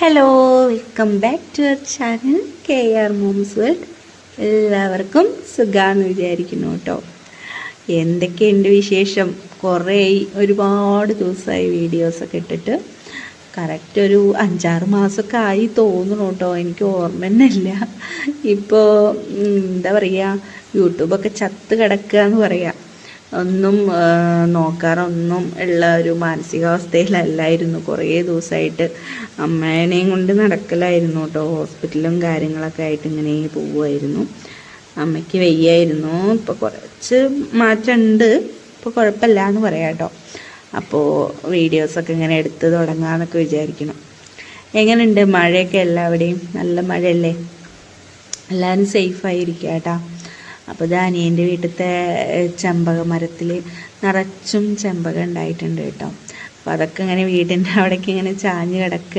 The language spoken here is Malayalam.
Hello, welcome back to our channel KR mom's world. എല്ലാവർക്കും സുഖാന്ന് വിചാരിക്കുന്നു കേട്ടോ. എന്തൊക്കെയുണ്ട് വിശേഷം? ഒരുപാട് ദിവസമായി വീഡിയോസൊക്കെ ഇട്ടിട്ട്. കറക്റ്റ് ഒരു 5-6 മാസമൊക്കെ ആയി തോന്നുന്നു കേട്ടോ, എനിക്ക് ഓർമ്മ തന്നെ ഇല്ല. ഇപ്പോൾ എന്താ പറയുക, യൂട്യൂബൊക്കെ ചത്ത് കിടക്കുക എന്ന് പറയാം. ഒന്നും നോക്കാറൊന്നും ഉള്ള ഒരു മാനസികാവസ്ഥയിലല്ലായിരുന്നു. കുറേ ദിവസമായിട്ട് അമ്മേനെയും കൊണ്ട് നടക്കലായിരുന്നു കേട്ടോ. ഹോസ്പിറ്റലും കാര്യങ്ങളൊക്കെ ആയിട്ട് ഇങ്ങനെ പോവുമായിരുന്നു. അമ്മയ്ക്ക് വയ്യായിരുന്നു. ഇപ്പോൾ കുറച്ച് മാറ്റമുണ്ട്, ഇപ്പോൾ കുഴപ്പമില്ല എന്ന് പറയാം കേട്ടോ. അപ്പോൾ വീഡിയോസൊക്കെ ഇങ്ങനെ എടുത്ത് തുടങ്ങാമെന്നൊക്കെ വിചാരിക്കണം. എങ്ങനെയുണ്ട് മഴയൊക്കെ? എല്ലാവിടെയും നല്ല മഴയല്ലേ? എല്ലാവരും സേഫായിരിക്കുക കേട്ടോ. അപ്പോൾ ഇത് അനിയൻ്റെ വീട്ടിലത്തെ ചെമ്പക മരത്തിൽ നിറച്ചും ചെമ്പകം ഉണ്ടായിട്ടുണ്ട് കേട്ടോ. അപ്പോൾ അതൊക്കെ ഇങ്ങനെ വീടിൻ്റെ അവിടേക്ക് ഇങ്ങനെ ചാഞ്ഞ് കിടക്കുക.